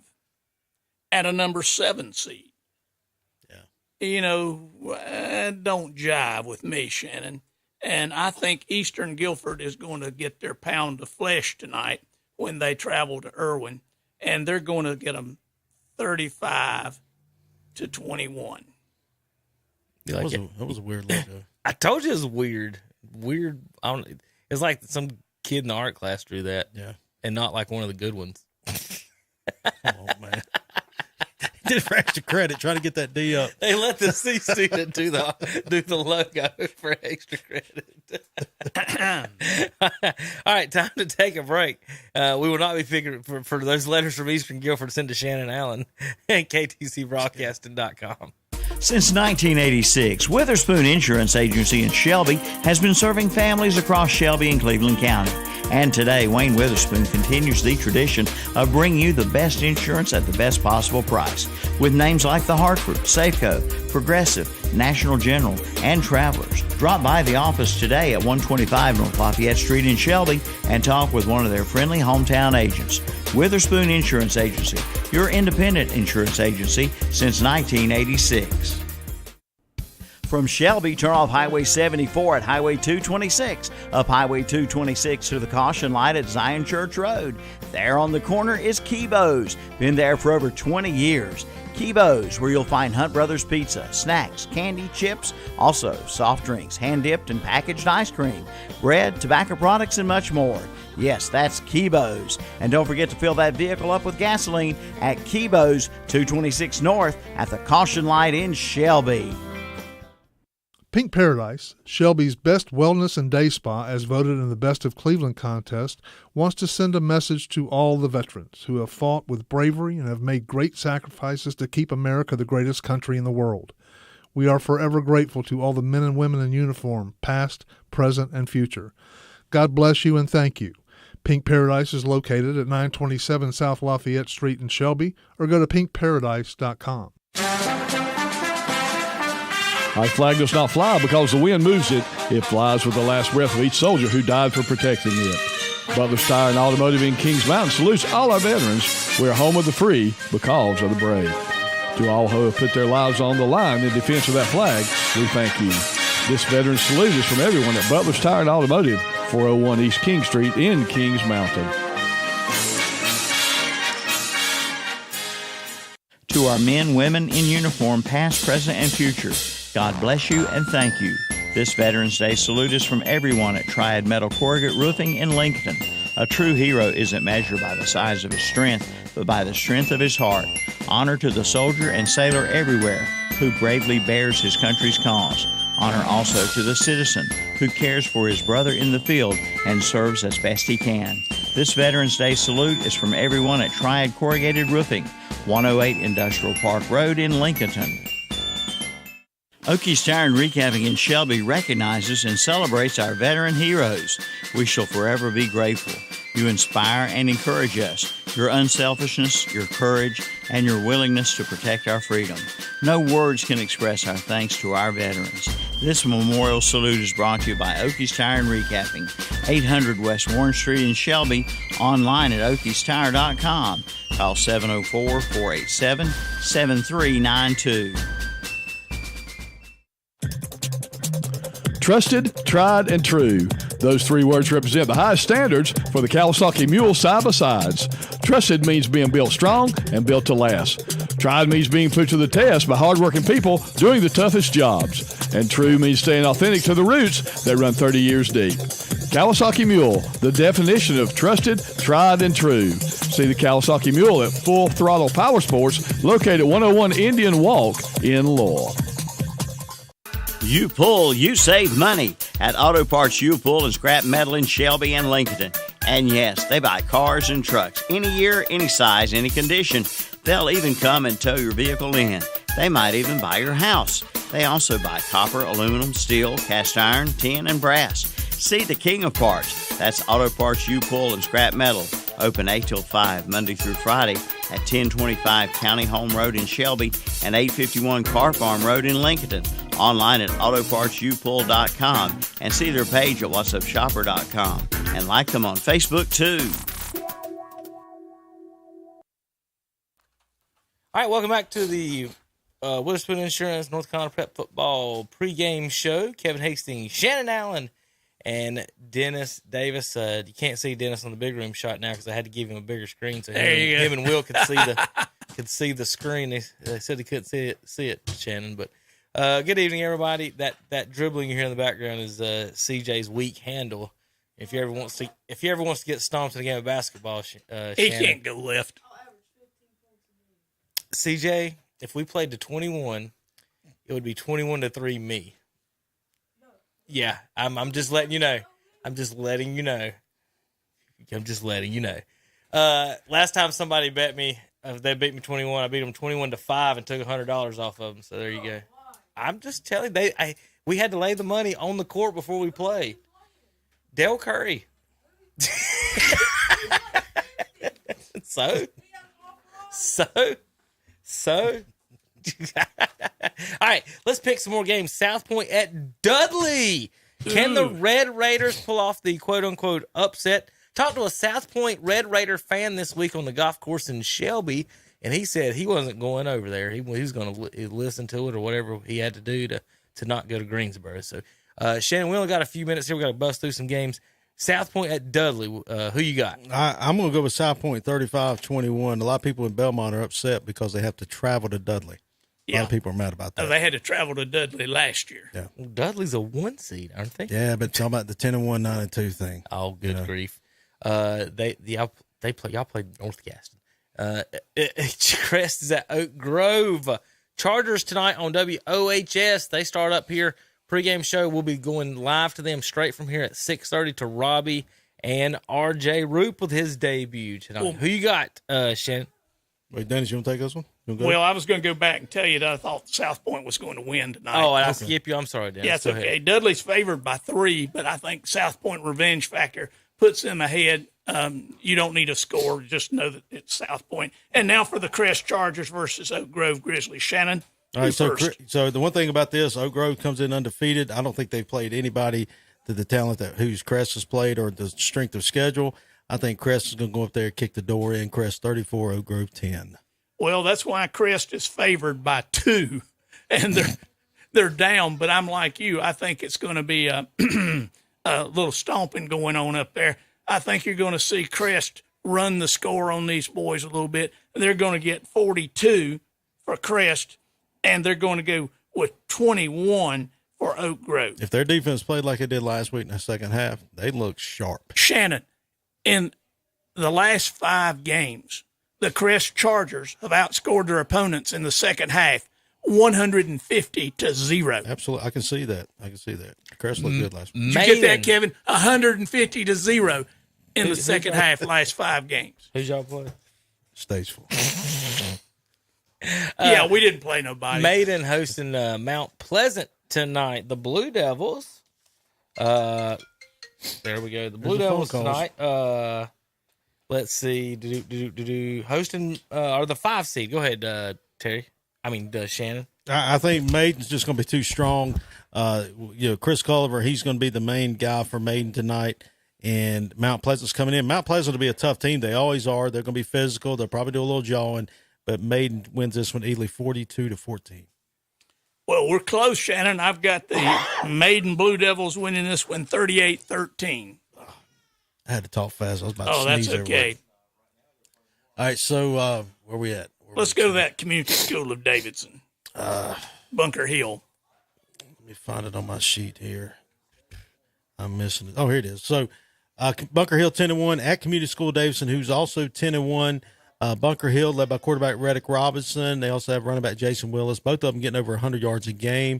at a number 7 seed. Yeah. Don't jive with me, Shannon. And I think Eastern Guilford is going to get their pound of flesh tonight when they travel to Irwin, and they're going to get them 35-21. You like That was a weird logo. I told you it was weird. It's like some kid in the art class drew that. Yeah. And not like one of the good ones. Come on, man. Did it for extra credit, trying to get that D up. They let the C student do the logo for extra credit. All right, time to take a break. We will not be figuring for those letters from Eastern Guilford, send to Shannon Allen at ktcbroadcasting.com. Since 1986, Witherspoon Insurance Agency in Shelby has been serving families across Shelby and Cleveland County. And today, Wayne Witherspoon continues the tradition of bringing you the best insurance at the best possible price. With names like The Hartford, Safeco, Progressive, National General, and Travelers. Drop by the office today at 125 North Lafayette Street in Shelby and talk with one of their friendly hometown agents. Witherspoon Insurance Agency, your independent insurance agency since 1986. From Shelby, turn off Highway 74 at Highway 226, up Highway 226 to the caution light at Zion Church Road. There on the corner is Kibo's. Been there for over 20 years. Kibo's, where you'll find Hunt Brothers Pizza, snacks, candy, chips, also soft drinks, hand-dipped and packaged ice cream, bread, tobacco products, and much more. Yes, that's Kibo's. And don't forget to fill that vehicle up with gasoline at Kibo's, 226 North at the caution light in Shelby. Pink Paradise, Shelby's best wellness and day spa as voted in the Best of Cleveland contest, wants to send a message to all the veterans who have fought with bravery and have made great sacrifices to keep America the greatest country in the world. We are forever grateful to all the men and women in uniform, past, present, and future. God bless you and thank you. Pink Paradise is located at 927 South Lafayette Street in Shelby, or go to pinkparadise.com. Our flag does not fly because the wind moves it. It flies with the last breath of each soldier who died for protecting it. Butler's Tire and Automotive in Kings Mountain salutes all our veterans. We're home of the free because of the brave. To all who have put their lives on the line in defense of that flag, we thank you. This veteran salute is from everyone at Butler's Tire and Automotive, 401 East King Street in Kings Mountain. To our men, women in uniform, past, present, and future, God bless you and thank you. This Veterans Day salute is from everyone at Triad Metal Corrugate Roofing in Lincoln. A true hero isn't measured by the size of his strength, but by the strength of his heart. Honor to the soldier and sailor everywhere who bravely bears his country's cause. Honor also to the citizen who cares for his brother in the field and serves as best he can. This Veterans Day salute is from everyone at Triad Corrugated Roofing, 108 Industrial Park Road in Lincolnton. Okies Tire and Recapping in Shelby recognizes and celebrates our veteran heroes. We shall forever be grateful. You inspire and encourage us. Your unselfishness, your courage, and your willingness to protect our freedom. No words can express our thanks to our veterans. This memorial salute is brought to you by Okies Tire and Recapping, 800 West Warren Street in Shelby, online at okiestire.com. Call 704-487-7392. Trusted, tried, and true. Those three words represent the highest standards for the Kawasaki Mule side-by-sides. Trusted means being built strong and built to last. Tried means being put to the test by hardworking people doing the toughest jobs. And true means staying authentic to the roots that run 30 years deep. Kawasaki Mule, the definition of trusted, tried, and true. See the Kawasaki Mule at Full Throttle Power Sports, located at 101 Indian Walk in Lowell. You pull, you save money at Auto Parts U Pull and Scrap Metal in Shelby and Lincoln. And yes, they buy cars and trucks, any year, any size, any condition. They'll even come and tow your vehicle in. They might even buy your house. They also buy copper, aluminum, steel, cast iron, tin, and brass. See the king of parts. That's Auto Parts U Pull and Scrap Metal. Open 8 till 5, Monday through Friday at 1025 County Home Road in Shelby and 851 Car Farm Road in Lincoln. Online at autopartsupull.com and see their page at whatsupshopper.com and like them on Facebook too. All right, welcome back to the Witherspoon Insurance North Carolina Prep Football pregame show. Kevin Hastings, Shannon Allen, and Dennis Davis. You can't see Dennis on the big room shot now because I had to give him a bigger screen so him and Will could see the screen. They said they couldn't see it, Shannon. But good evening, everybody. That dribbling you hear in the background is CJ's weak handle. If he ever wants to get stomped in a game of basketball, he Shannon, can't go left. CJ, if we played to 21, it would be 21-3 me. Yeah, I'm just letting you know. I'm just letting you know. Last time somebody bet me, they beat me 21. I beat them 21-5 and took $100 off of them. So there you go. I'm just telling you, we had to lay the money on the court before we played. Dale Curry. So. All right, let's pick some more games. South Point at Dudley. Can the Red Raiders pull off the quote-unquote upset? Talked to a South Point Red Raider fan this week on the golf course in Shelby, and he said he wasn't going over there. He was going to listen to it or whatever he had to do to not go to Greensboro. So, Shannon, we only got a few minutes here. We got to bust through some games. South Point at Dudley. Who you got? I'm going to go with South Point 35-21. A lot of people in Belmont are upset because they have to travel to Dudley. A lot of people are mad about that. They had to travel to Dudley last year. Yeah. Well, Dudley's a 1 seed, aren't they? Yeah, but talking about the 10-1, 9-2 thing. Oh, good grief. Y'all played North Gaston. Crest is at Oak Grove. Chargers tonight on WOHS. They start up here. Pregame show. We'll be going live to them straight from here at 6:30 to Robbie and RJ Roop with his debut tonight. Well, who you got, Shannon? Wait, Dennis, you want to take this one? Well, I was going to go back and tell you that I thought South Point was going to win tonight. Oh, and I skip you. I'm sorry, Dennis. Yeah, it's okay. Dudley's favored by 3, but I think South Point revenge factor puts them ahead. You don't need a score. Just know that it's South Point. And now for the Crest Chargers versus Oak Grove Grizzlies. Shannon, all right, so the one thing about this, Oak Grove comes in undefeated. I don't think they've played anybody to the talent that who's Crest has played or the strength of schedule. I think Crest is going to go up there and kick the door in. Crest 34, Oak Grove 10. Well, that's why Crest is favored by 2, and they're down, but I'm like you. I think it's going to be a, a little stomping going on up there. I think you're going to see Crest run the score on these boys a little bit. They're going to get 42 for Crest, and they're going to go with 21 for Oak Grove. If their defense played like it did last week in the second half, they look sharp. Shannon, in the last 5 games, the Crest Chargers have outscored their opponents in the second half 150-0. Absolutely. I can see that. Crest looked good last week. Did you get that, Kevin? 150-0 in the second half, last 5 games. Who's y'all play? Stageful. Yeah, we didn't play nobody. Maiden hosting Mount Pleasant tonight. The Blue Devils. There we go. The Blue Devils tonight. Let's see. Hosting or the 5 seed. Go ahead, Terry. Shannon. I think Maiden's just going to be too strong. Chris Culliver, he's going to be the main guy for Maiden tonight. And Mount Pleasant's coming in. Mount Pleasant will be a tough team. They always are. They're going to be physical. They'll probably do a little jawing. But Maiden wins this one easily 42-14. Well, we're close, Shannon. I've got the Maiden Blue Devils winning this one 38-13. I had to talk fast. I was about to sneeze. That's okay. Everywhere. All right, so where we at? Let's go to that Community School of Davidson. Bunker Hill. Let me find it on my sheet here. I'm missing it. Oh, here it is. So Bunker Hill 10-1 at Community School of Davidson, who's also 10-1. Bunker Hill led by quarterback Reddick Robinson. They also have running back Jason Willis. Both of them getting over 100 yards a game.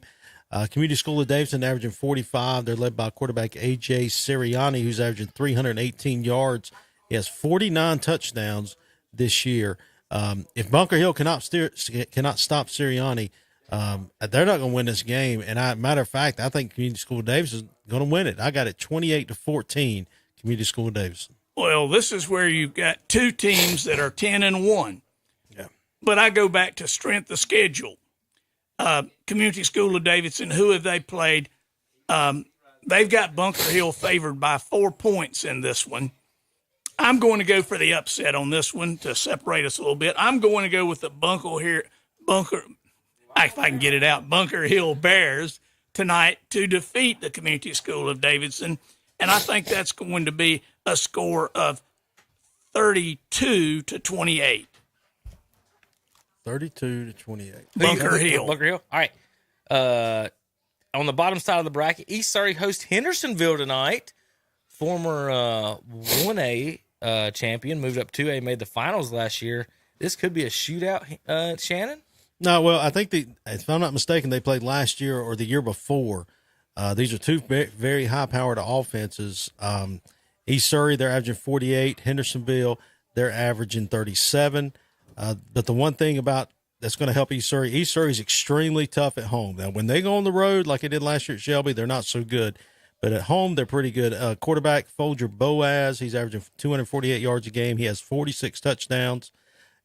Community School of Davidson averaging 45. They're led by quarterback A.J. Sirianni, who's averaging 318 yards. He has 49 touchdowns this year. If Bunker Hill cannot stop Sirianni, they're not going to win this game. And matter of fact, I think Community School of Davidson is going to win it. I got it 28-14, Community School of Davidson. Well, this is where you've got 2 teams that are 10-1. Yeah. But I go back to strength of schedule. Community School of Davidson, who have they played? They've got Bunker Hill favored by 4 points in this one. I'm going to go for the upset on this one to separate us a little bit. I'm going to go with the Bunker Hill Bears tonight to defeat the Community School of Davidson. And I think that's going to be a score of 32-28. 32-28. Bunker Hill. Bunker Hill. All right. On the bottom side of the bracket, East Surrey hosts Hendersonville tonight. Former 1A champion, moved up 2A, made the finals last year. This could be a shootout, Shannon? No, well, I think if I'm not mistaken, they played last year or the year before. These are 2 very high-powered offenses. East Surrey, they're averaging 48. Hendersonville, they're averaging 37. But the one thing about that's going to help East Surrey is extremely tough at home. Now, when they go on the road like they did last year at Shelby, they're not so good. But at home, they're pretty good. Quarterback Folger Boaz, he's averaging 248 yards a game. He has 46 touchdowns.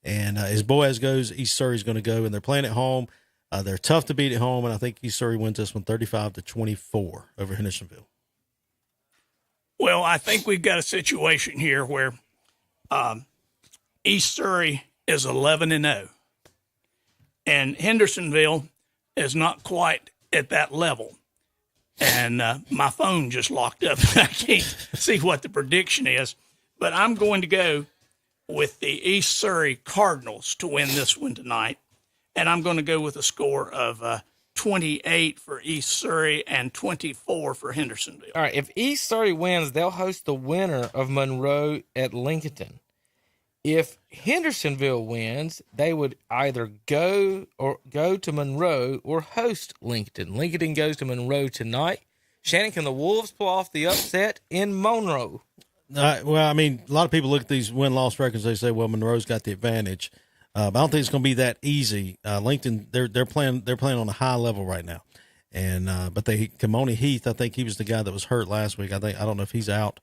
And as Boaz goes, East Surrey's going to go, and they're playing at home. They're tough to beat at home, and I think East Surrey wins this one 35-24 over Hendersonville. Well, I think we've got a situation here where East Surrey is 11-0, and Hendersonville is not quite at that level. And my phone just locked up. I can't see what the prediction is, but I'm going to go with the East Surrey Cardinals to win this one tonight. And I'm going to go with a score of 28 for East Surrey and 24 for Hendersonville. All right, if East Surrey wins, they'll host the winner of Monroe at Lincoln. If Hendersonville wins, they would either go to Monroe or host Lincoln. Lincoln goes to Monroe tonight. Shannon, can the Wolves pull off the upset in Monroe? Well, I mean, a lot of people look at these win-loss records. They say, well, Monroe's got the advantage. But I don't think it's going to be that easy. Lincoln, they're playing on a high level right now. And but Kimoni Heath, I think he was the guy that was hurt last week. I don't know if he's out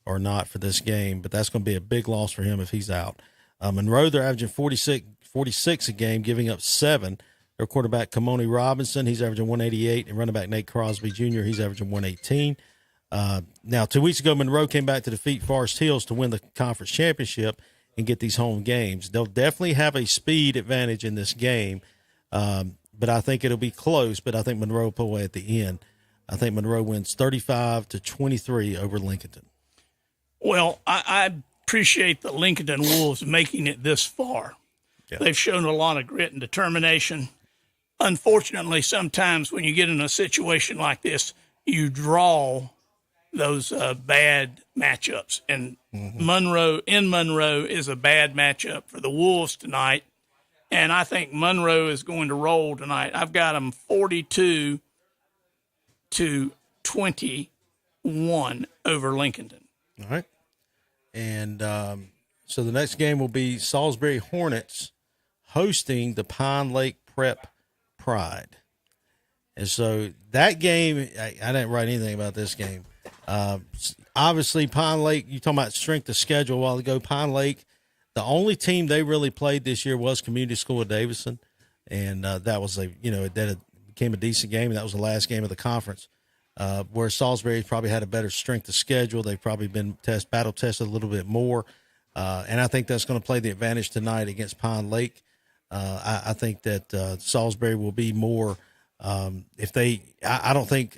or not for this game, but that's going to be a big loss for him if he's out. Monroe, they're averaging 46 a game, giving up 7. Their quarterback, Kimoni Robinson, he's averaging 188, and running back Nate Crosby Jr., he's averaging 118. Now, 2 weeks ago, Monroe came back to defeat Forest Hills to win the conference championship and get these home games. They'll definitely have a speed advantage in this game. but I think it'll be close. But I think Monroe will pull away at the end. I think Monroe wins 35-23 over Lincoln. Well, I appreciate the Lincoln Wolves making it this far. Yeah. They've shown a lot of grit and determination. Unfortunately, sometimes when you get in a situation like this, you draw those bad matchups. And Monroe is a bad matchup for the Wolves tonight. And I think Monroe is going to roll tonight. I've got them 42-21 over Lincoln. All right. And so the next game will be Salisbury Hornets hosting the Pine Lake Prep Pride. And so that game, I didn't write anything about this game. Obviously, Pine Lake, you talking about strength of schedule a while ago. Pine Lake, the only team they really played this year was Community School of Davison. And that was that became a decent game, and that was the last game of the conference. Where Salisbury probably had a better strength of schedule. They've probably been battle tested a little bit more. And I think that's going to play the advantage tonight against Pine Lake. I think that Salisbury will be more I don't think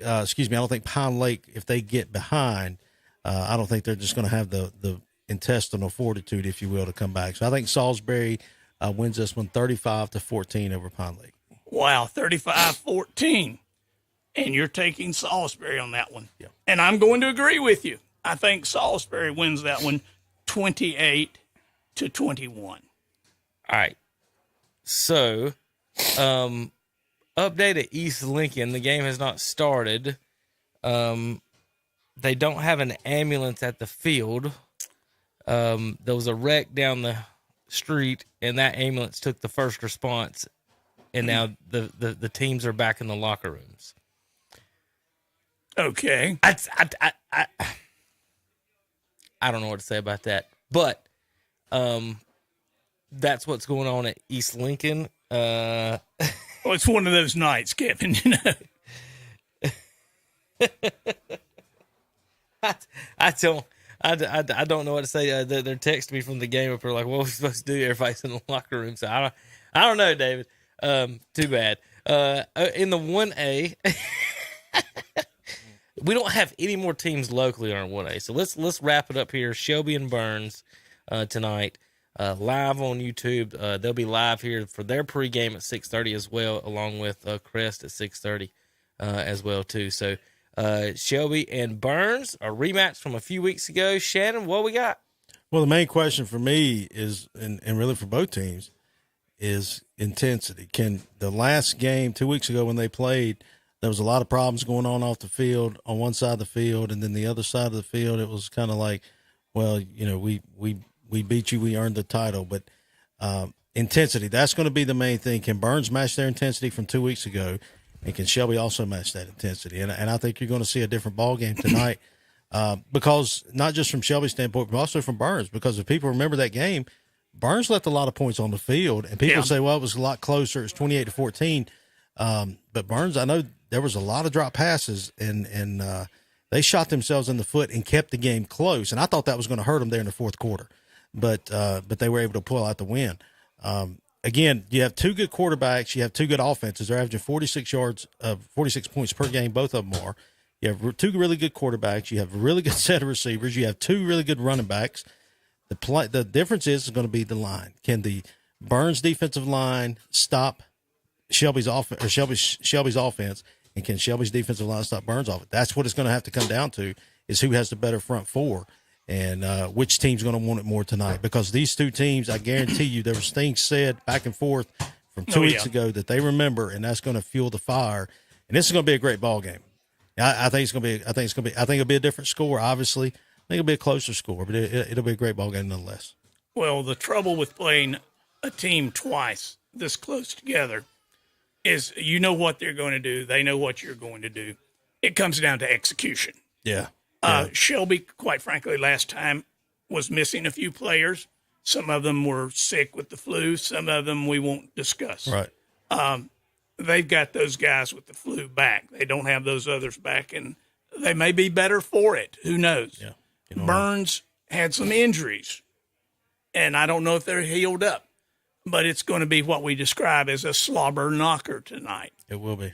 Pine Lake, if they get behind, I don't think they're just going to have the intestinal fortitude, if you will, to come back. So I think Salisbury wins this one 35-14 over Pine Lake. Wow, 35-14. And you're taking Salisbury on that one. Yeah. And I'm going to agree with you. I think Salisbury wins that one 28-21. All right. So, update at East Lincoln. The game has not started. They don't have an ambulance at the field. There was a wreck down the street, and that ambulance took the first response. And now the teams are back in the locker rooms. Okay. I don't know what to say about that, but that's what's going on at East Lincoln. Well, it's one of those nights, Kevin. You know. I don't know what to say. They're texting me from the game up here like, what are we supposed to do? Everybody's in the locker room, so I don't know, David. Too bad. In the 1A. We don't have any more teams locally on our 1A, so let's wrap it up here. Shelby and Burns tonight, live on YouTube. They'll be live here for their pregame at 6:30 as well, along with Crest at 6:30 as well too. So Shelby and Burns, a rematch from a few weeks ago. Shannon, what we got? Well, the main question for me is, and really for both teams, is intensity. Can the last game 2 weeks ago when they played, there was a lot of problems going on off the field on one side of the field, and then the other side of the field, it was kind of like, well, you know, we beat you, we earned the title. But intensity, that's going to be the main thing. Can Burns match their intensity from 2 weeks ago, and can Shelby also match that intensity? And I think you're going to see a different ball game tonight because not just from Shelby's standpoint, but also from Burns, because if people remember that game, Burns left a lot of points on the field, and people say, well, it was a lot closer. It's 28-14. But Burns, I know there was a lot of drop passes, and they shot themselves in the foot and kept the game close. And I thought that was going to hurt them there in the fourth quarter, but they were able to pull out the win. Again, you have two good quarterbacks. You have two good offenses. They're averaging 46 points per game. Both of them are. You have two really good quarterbacks. You have a really good set of receivers. You have two really good running backs. The difference is going to be the line. Can the Burns defensive line stop Shelby's offense, and can Shelby's defensive line stop Burns' offense? That's what it's going to have to come down to, is who has the better front four, and which team's going to want it more tonight. Because these two teams, I guarantee you, there was things said back and forth from 2 weeks ago that they remember, and that's going to fuel the fire. And this is going to be a great ball game. I think it'll be a different score. Obviously, I think it'll be a closer score, but it'll be a great ball game nonetheless. Well, the trouble with playing a team twice this close together is you know what they're going to do. They know what you're going to do. It comes down to execution. Yeah. Shelby, quite frankly, last time was missing a few players. Some of them were sick with the flu. Some of them we won't discuss. Right. They've got those guys with the flu back. They don't have those others back, and they may be better for it. Who knows? Yeah. Burns had some injuries, and I don't know if they're healed up. but it's going to be what we describe as a slobber knocker tonight. It will be.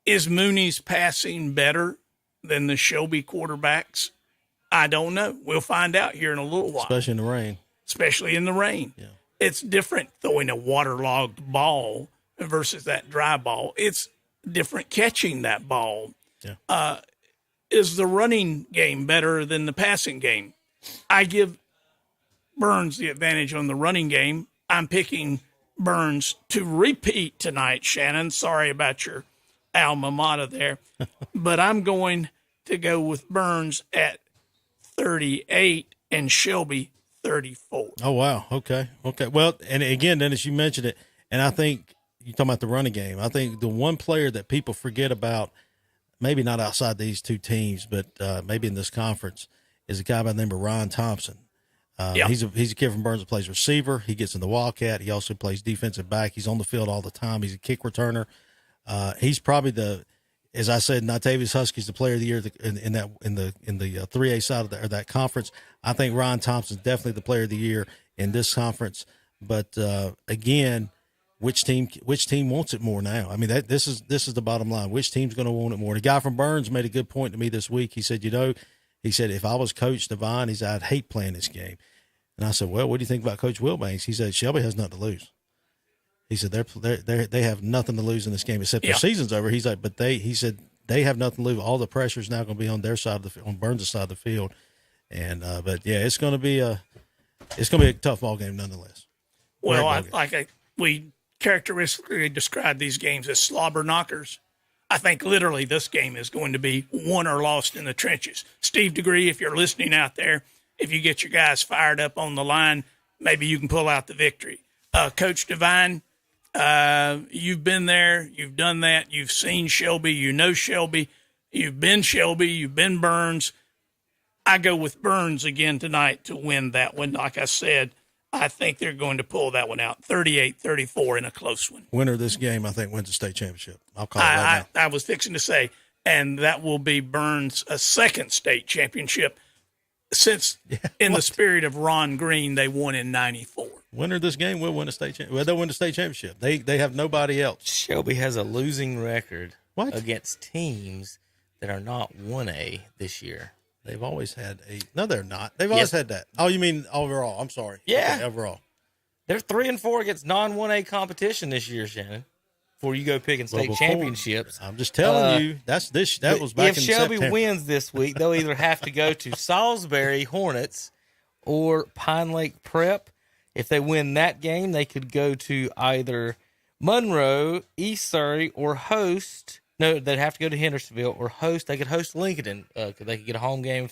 Is Mooney's passing better than the Shelby quarterbacks? I don't know. We'll find out here in a little while. Especially in the rain. Especially in the rain. Yeah. It's different throwing a waterlogged ball versus that dry ball. It's different catching that ball. Yeah. Is the running game better than the passing game? I give Burns the advantage on the running game. I'm picking Burns to repeat tonight, Shannon. Sorry about your alma mater there. But I'm going to go with Burns at 38 and Shelby 34. Oh, wow. Okay. Well, and again, Dennis, you mentioned it, and I think you're talking about the running game. I think the one player that people forget about, maybe not outside these two teams, but maybe in this conference, is a guy by the name of Ryan Thompson. He's a kid from Burns that plays receiver. He gets in the Wildcat. He also plays defensive back. He's on the field all the time. He's a kick returner. He's probably as I said, Natavius Husky's the player of the year in the 3A side of that conference. I think Ryan Thompson's definitely the player of the year in this conference. But again, which team wants it more now? I mean, this is the bottom line. Which team's going to want it more? The guy from Burns made a good point to me this week. He said, if I was Coach Devine, he said, I'd hate playing this game. And I said, well, what do you think about Coach Wilbanks? He said, Shelby has nothing to lose. He said they have nothing to lose in this game except their season's over. He's like, but he said they have nothing to lose. All the pressure is now going to be on their side on Burns' side of the field, and but yeah, it's going to be a tough ball game nonetheless. Well, we characteristically describe these games as slobber knockers. I think literally this game is going to be won or lost in the trenches. Steve DeGree, if you're listening out there, if you get your guys fired up on the line, maybe you can pull out the victory. Coach Devine. You've been there, you've done that, you've seen Shelby, you know Shelby, you've been Burns. I go with Burns again tonight to win that one. Like I said, I think they're going to pull that one out, 38-34 in a close one. Winner of this game, I think, wins the state championship. I'll call it right now. I was fixing to say, and that will be Burns' a second state championship since the spirit of Ron Green, they won in 94. Winner of this game will win a state championship. Well, they'll win the state championship. They have nobody else. Shelby has a losing record against teams that are not 1A this year. They've always had no, they're not. They've always had that. Oh, you mean overall? I'm sorry. Yeah, okay, overall. They're 3-4 against non-1A competition this year, Shannon. Before you go picking state championships, I'm just telling you that was back in Shelby September. wins this week, they'll either have to go to Salisbury Hornets or Pine Lake Prep. If they win that game, they could go to either Monroe, East Surrey, or host. No, they'd have to go to Hendersonville or host. They could host Lincoln because they could get a home game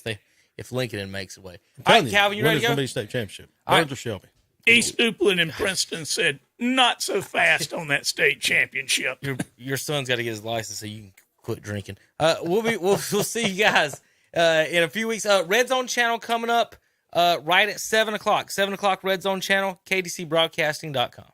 if Lincoln makes it away. All right, Calvin, you ready to go? Going to be state championship. Burns or Shelby? East Upland and Princeton said not so fast on that state championship. Your son's got to get his license so you can quit drinking. We'll see you guys in a few weeks. Red Zone channel coming up right at 7 o'clock. 7 o'clock Red Zone channel, kdcbroadcasting.com.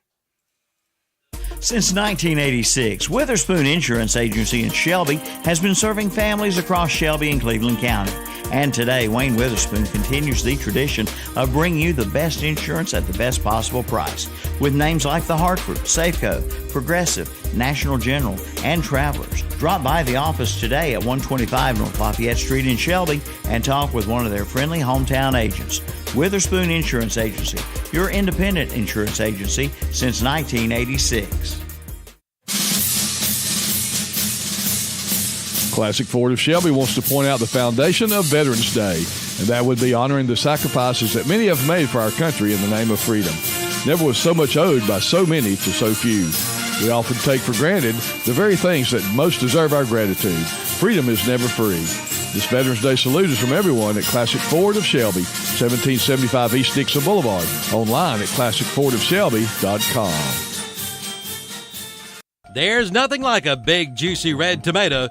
Since 1986, Witherspoon Insurance Agency in Shelby has been serving families across Shelby and Cleveland County. And today, Wayne Witherspoon continues the tradition of bringing you the best insurance at the best possible price with names like the Hartford, Safeco, Progressive, National General, and Travelers. Drop by the office today at 125 North Lafayette Street in Shelby and talk with one of their friendly hometown agents. Witherspoon Insurance Agency, your independent insurance agency since 1986. Classic Ford of Shelby wants to point out the foundation of Veterans Day, and that would be honoring the sacrifices that many have made for our country in the name of freedom. Never was so much owed by so many to so few. We often take for granted the very things that most deserve our gratitude. Freedom is never free. This Veterans Day salute is from everyone at Classic Ford of Shelby, 1775 East Dixon Boulevard. Online at classicfordofshelby.com. There's nothing like a big, juicy red tomato